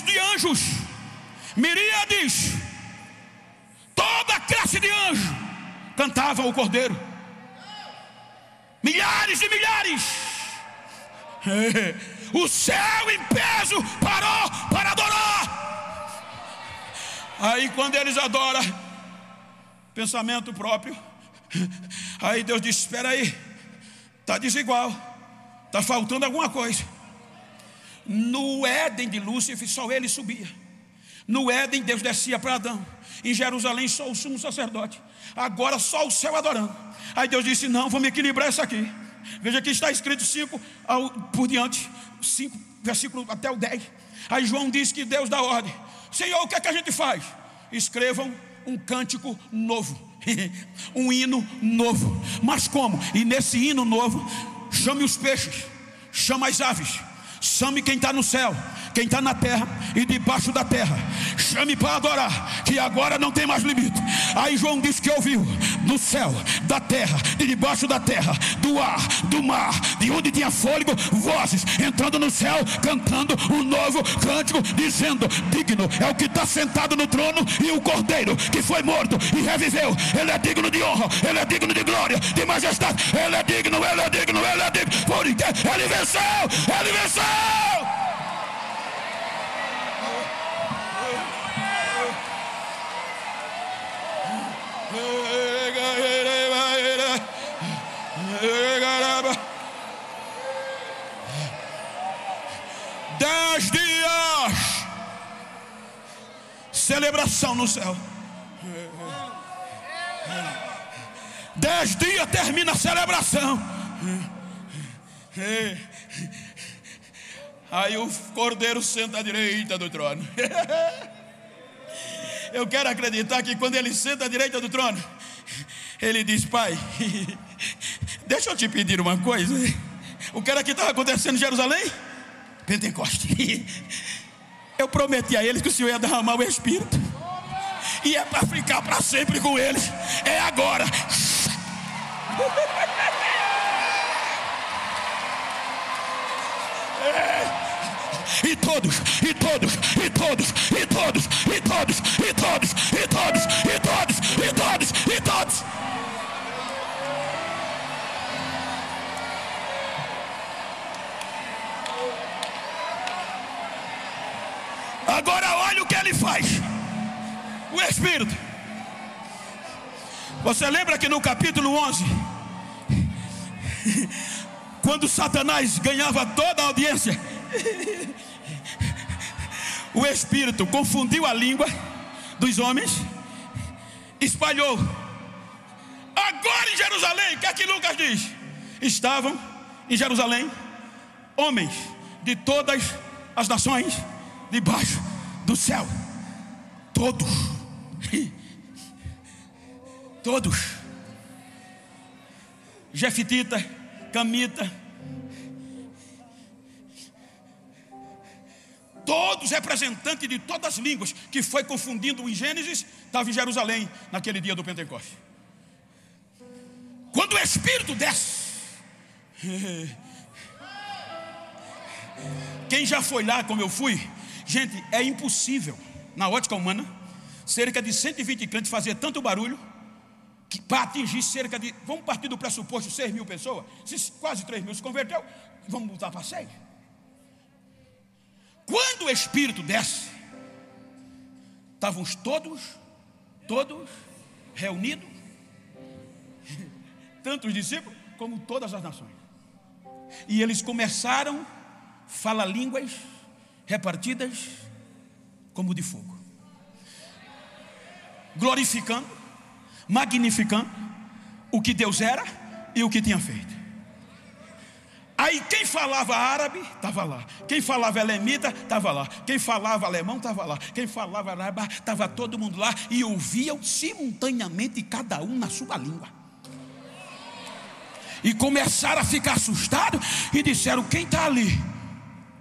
de anjos, miríades, toda classe de anjo cantavam o Cordeiro, milhares e milhares. O céu em peso parou para adorar. Aí quando eles adoram, pensamento próprio, aí Deus diz: espera aí, está desigual, está faltando alguma coisa. No Éden de Lúcifer só ele subia. No Éden Deus descia para Adão. Em Jerusalém só o sumo sacerdote. Agora só o céu adorando. Aí Deus disse: não, vamos equilibrar isso aqui. Veja que está escrito 5 por diante, 5 versículo até o 10. Aí João diz que Deus dá ordem: Senhor, o que é que a gente faz? Escrevam um cântico novo, um hino novo. Mas como? E nesse hino novo, chame os peixes, chame as aves, chame quem está no céu, quem está na terra e debaixo da terra. Chame para adorar, que agora não tem mais limite. Aí João disse que ouviu do céu, da terra, de debaixo da terra, do ar, do mar, de onde tinha fôlego, vozes entrando no céu, cantando um novo cântico, dizendo: digno é o que está sentado no trono e o Cordeiro que foi morto e reviveu. Ele é digno de honra, ele é digno de glória, de majestade. Ele é digno, ele é digno, ele é digno, porque ele venceu, ele venceu. Dez dias, celebração no céu. 10 dias termina a celebração. Aí o Cordeiro senta à direita do trono. Eu quero acreditar que quando ele senta à direita do trono, ele diz: Pai, deixa eu te pedir uma coisa. O que era que estava acontecendo em Jerusalém? Pentecoste. Eu prometi a eles que o Senhor ia derramar o Espírito, e é para ficar para sempre com eles. É agora. E todos, e todos, e todos, e todos, e todos, e todos, e todos, e todos, e todos, e todos. Agora olha o que ele faz. O Espírito. Você lembra que no capítulo 11, Quando Satanás ganhava toda a audiência, o Espírito confundiu a língua dos homens, espalhou. Agora em Jerusalém, o que é que Lucas diz? Estavam em Jerusalém homens de todas as nações debaixo do céu. Todos. Todos. Jefitita, Camita, todos representantes de todas as línguas, que foi confundindo em Gênesis, estavam em Jerusalém naquele dia do Pentecostes. Quando o Espírito desce, quem já foi lá como eu fui, gente, é impossível na ótica humana cerca de 120 crentes fazer tanto barulho que para atingir cerca de, vamos partir do pressuposto 6 mil pessoas, se quase 3 mil se converteu, vamos botar para 6. Quando o Espírito desce, estavam todos reunidos, tanto os discípulos como todas as nações, e eles começaram a falar línguas repartidas como de fogo, glorificando, magnificando o que Deus era e o que tinha feito. Aí quem falava árabe estava lá, quem falava elamita estava lá, quem falava alemão estava lá, quem falava árabe estava todo mundo lá, e ouviam simultaneamente cada um na sua língua. E começaram a ficar assustados e disseram: quem está ali?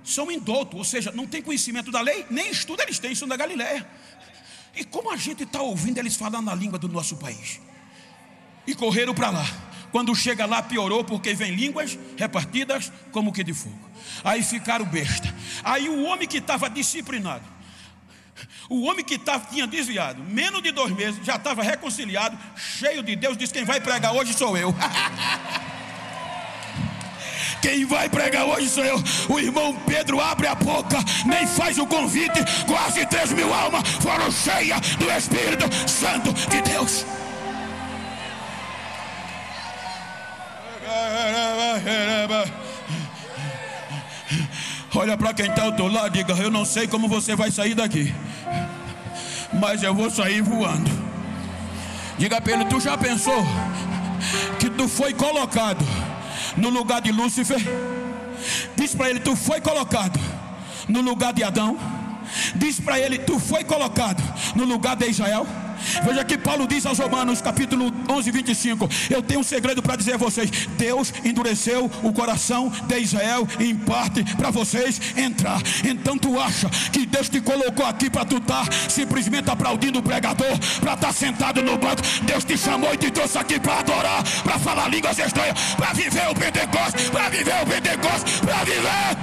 São indoutos, ou seja, não tem conhecimento da lei, nem estudo eles têm, são da Galileia. E como a gente está ouvindo eles falar na língua do nosso país? E correram para lá. Quando chega lá piorou, porque vem línguas repartidas como que de fogo. Aí ficaram besta. Aí o homem que estava disciplinado, o homem que tinha desviado, menos de 2 meses, já estava reconciliado, cheio de Deus, disse: quem vai pregar hoje sou eu. Quem vai pregar hoje sou eu. O irmão Pedro abre a boca, nem faz o convite. Quase 3 mil almas foram cheias do Espírito Santo de Deus. Olha para quem está ao teu lado, diga: eu não sei como você vai sair daqui, mas eu vou sair voando. Diga para ele: tu já pensou que tu foi colocado no lugar de Lúcifer? Diz para ele: tu foi colocado no lugar de Adão. Diz para ele: tu foi colocado no lugar de Israel. Veja que Paulo diz aos Romanos, capítulo 11, 25: eu tenho um segredo para dizer a vocês. Deus endureceu o coração de Israel em parte para vocês entrar. Então tu acha que Deus te colocou aqui para tu estar simplesmente aplaudindo o pregador, para estar sentado no banco? Deus te chamou e te trouxe aqui para adorar, para falar línguas estranhas, para viver o Pentecostes, para viver o Pentecostes, para viver.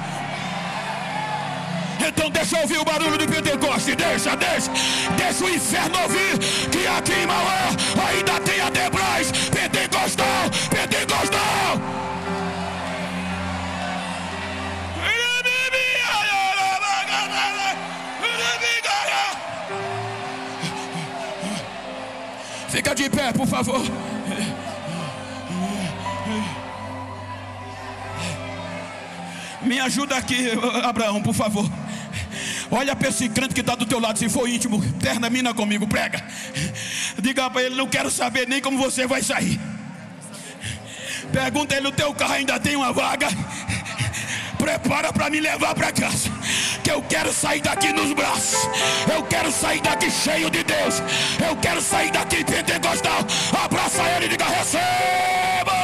Então deixa eu ouvir o barulho de Pentecoste. Deixa o inferno ouvir que aqui em Maué ainda tem a Debrais pentecostal. Fica de pé, por favor. Me ajuda aqui, Abraão, por favor. Olha para esse crente que está do teu lado, se for íntimo, termina comigo, prega. Diga para ele: não quero saber nem como você vai sair. Pergunta ele: o teu carro ainda tem uma vaga? Prepara para me levar para casa, que eu quero sair daqui nos braços. Eu quero sair daqui cheio de Deus. Eu quero sair daqui pentecostal. Abraça ele e diga: receba.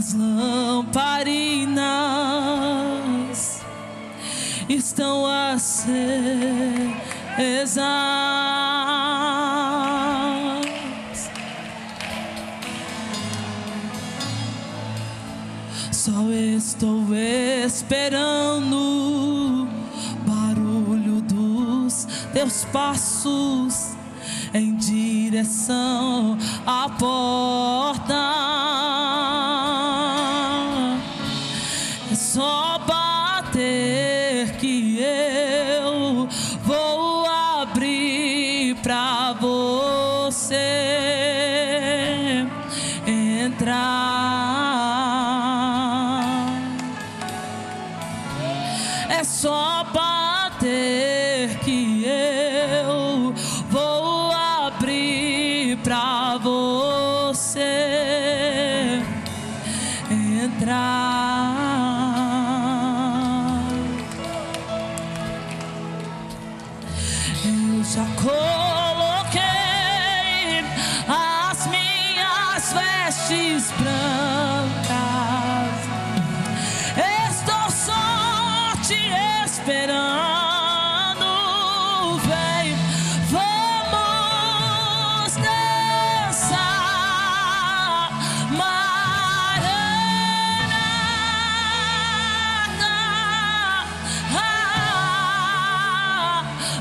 Minhas lamparinas estão acesas. Só estou esperando o barulho dos teus passos em direção à porta. É só bater que eu vou abrir pra você entrar. É só bater que eu vou abrir pra você entrar. Eu já coloquei as minhas vestes brancas. Estou só te esperando. Vem, vamos dançar. Maranata,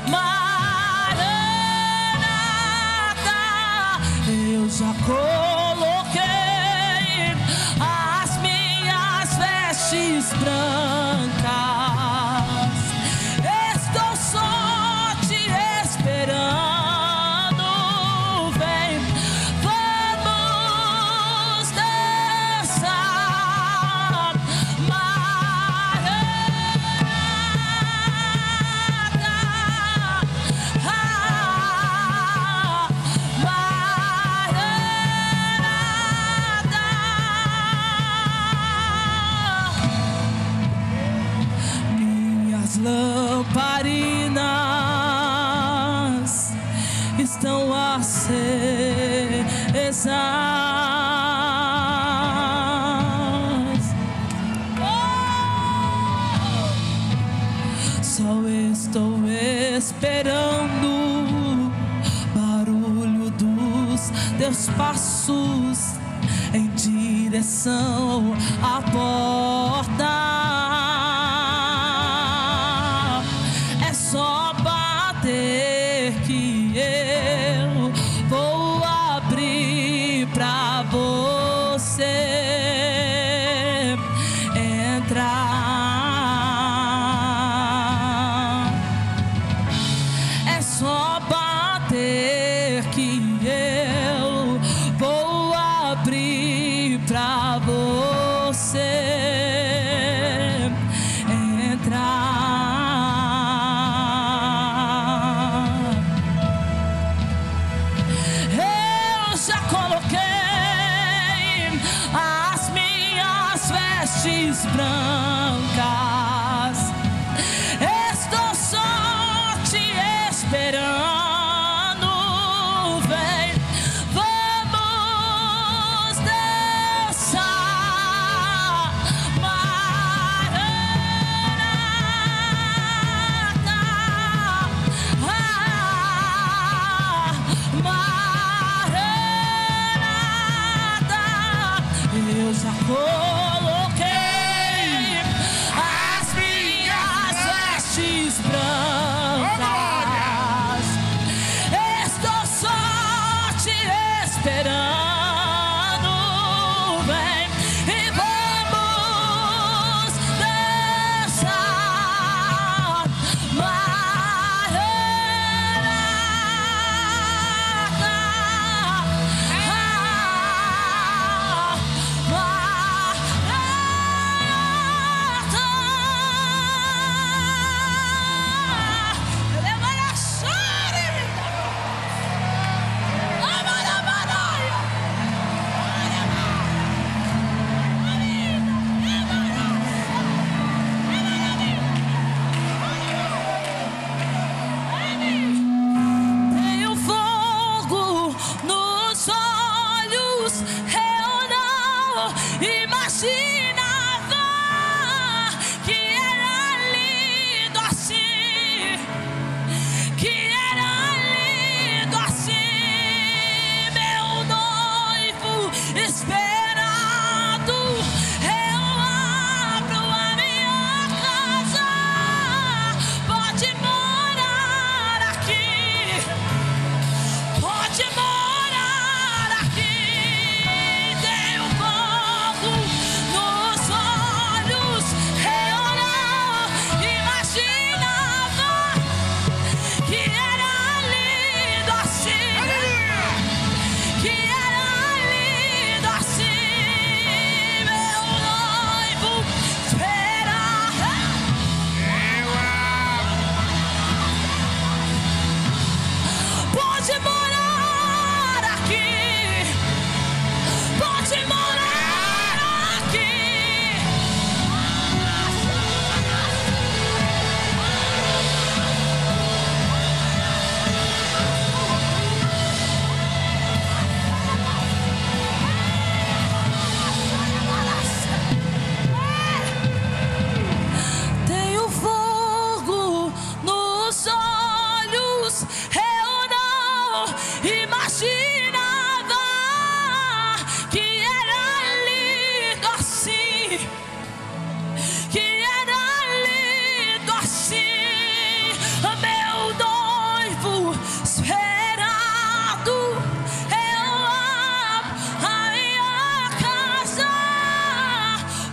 Maranata. Eu já coloquei as minhas vestes brancas. Estou só te esperando. Vem, vamos dançar. Minhas lamparinas estão acesas. Só estou esperando o barulho dos teus passos em direção à porta. É só bater que eu vou abrir pra você entrar. É só bater que eu vou abrir pra você entrar. Eu já coloquei as minhas vestes brancas. Estou só te esperando. Vem, vamos dançar. Maranata, Maranata. Eu já coloquei as minhas vestes brancas. Estou só te esperando. Vem e vamos dançar. Tenho fogo nos olhos, eu não imagino imaginava que era lindo assim, que era lindo assim, meu noivo esperado. Eu abro a minha casa, pode morar aqui, pode morar aqui. Tenho fogo nos olhos, eu não imaginava que era lindo assim, que era lindo assim, meu noivo espera. Pode morar aqui, pode morar aqui. Tenho fogo nos olhos, eu não imaginava que era lindo assim, que era lindo assim, meu noivo esperado. Eu abro a minha casa,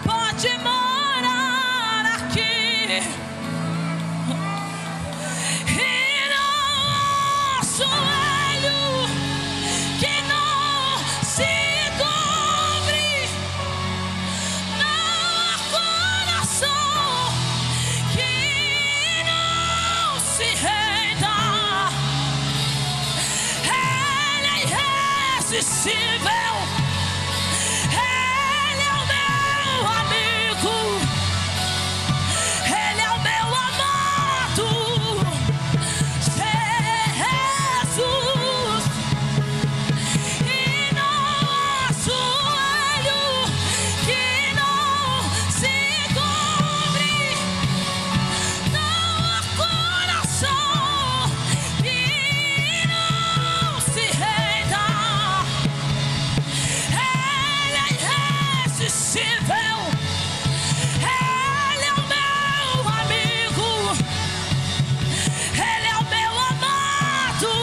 pode morar aqui. E não há joelho que não se dobre, não há coração que não se renda. Ele é irresistível, ele é o meu amigo, ele é o meu amado, Jesus. E não há joelho que não se dobre, não há coração que não se renda. Ele é irresistível, ele é o meu amigo, ele é o meu amado,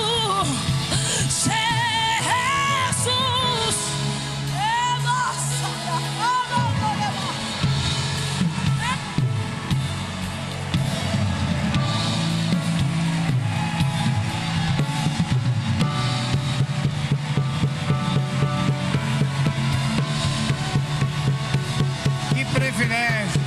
Jesus. Que privilégio.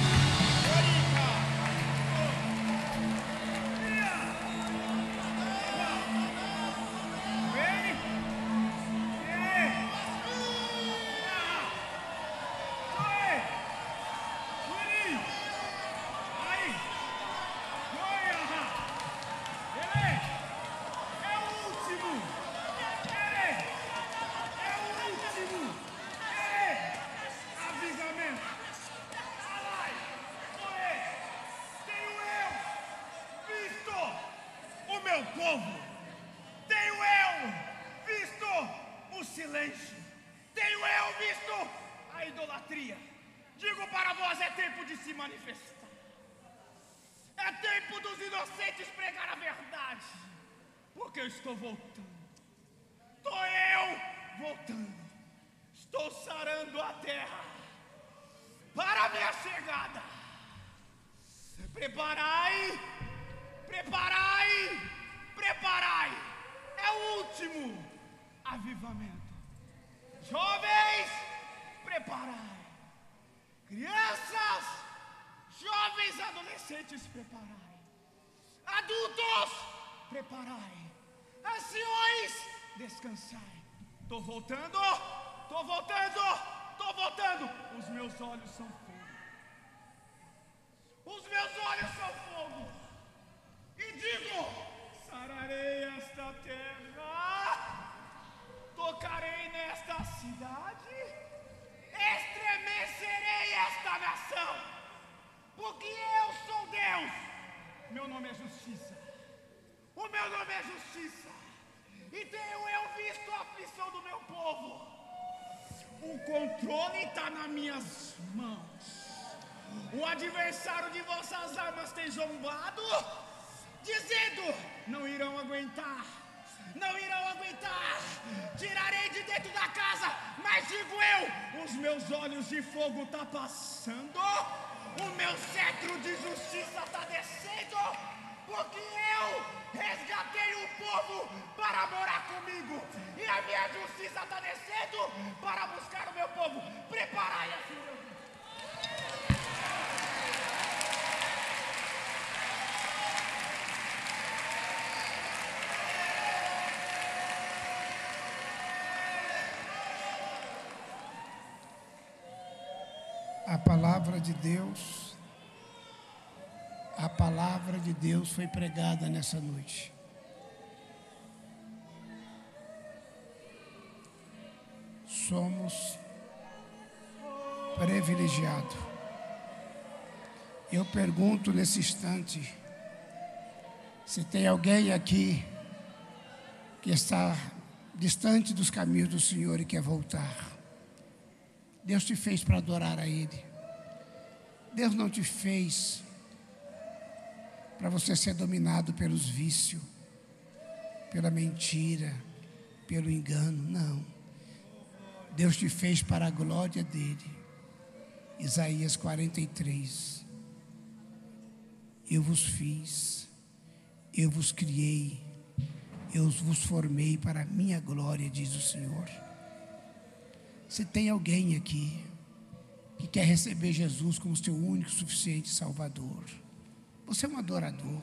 Povo, tenho eu visto o silêncio, tenho eu visto a idolatria. Digo para vós, é tempo de se manifestar, é tempo dos inocentes pregar a verdade, porque eu estou voltando, estou eu voltando, estou sarando a terra para a minha chegada. Preparai, preparai, preparai, é o último avivamento. Jovens, preparai. Crianças, jovens, adolescentes, preparai. Adultos, preparai. Anciões, descansai. Tô voltando, tô voltando, tô voltando. Os meus olhos são fogo. Os meus olhos são fogo. E digo: sararei esta terra, tocarei nesta cidade, estremecerei povo. O controle está nas minhas mãos. O adversário de vossas armas tem zombado, dizendo: não irão aguentar, não irão aguentar. Tirarei de dentro da casa, mas digo eu: os meus olhos de fogo estão passando, o meu cetro de justiça está descendo, porque eu resgatei o povo para morar comigo, e a minha justiça está descendo para buscar o meu povo. Preparai assim, meu Deus. A palavra de Deus foi pregada nessa noite. Somos privilegiados. Eu pergunto nesse instante, se tem alguém aqui que está distante dos caminhos do Senhor e quer voltar. Deus te fez para adorar a Ele. Deus não te fez para você ser dominado pelos vícios, pela mentira, pelo engano. Não. Deus te fez para a glória dEle. Isaías 43. Eu vos fiz, eu vos criei, eu vos formei para a minha glória, diz o Senhor. Se tem alguém aqui que quer receber Jesus como seu único, suficiente Salvador, você é um adorador.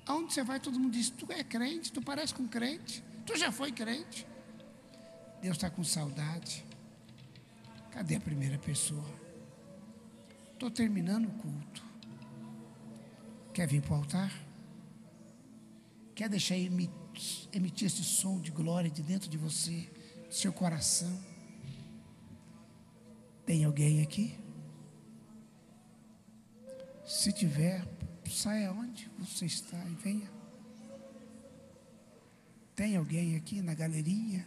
Aonde você vai, todo mundo diz: tu é crente, tu parece com crente, tu já foi crente. Deus está com saudade. Cadê a primeira pessoa? Estou terminando o culto. Quer vir para o altar? Quer deixar emitir esse som de glória de dentro de você, do seu coração? Tem alguém aqui? Se tiver, saia onde você está e venha. Tem alguém aqui na galeria?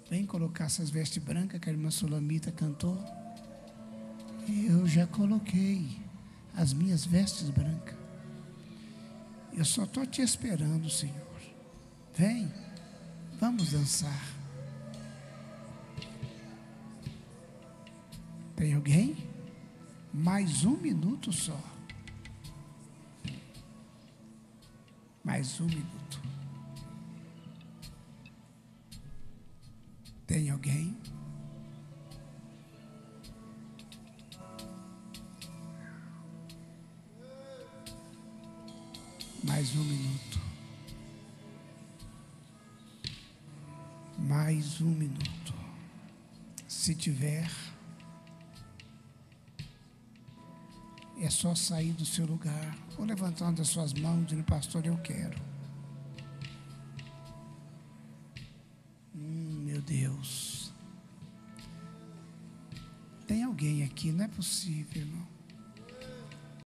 Vem colocar essas vestes brancas que a irmã Sulamita cantou. Eu já coloquei as minhas vestes brancas. Eu só estou te esperando, Senhor. Vem, vamos dançar. Tem alguém? Mais um minuto só. Mais um minuto. Tem alguém? Mais um minuto. Mais um minuto. Se tiver, é só sair do seu lugar, ou levantando as suas mãos, dizendo: pastor, eu quero. Meu Deus. Tem alguém aqui, não é possível, irmão.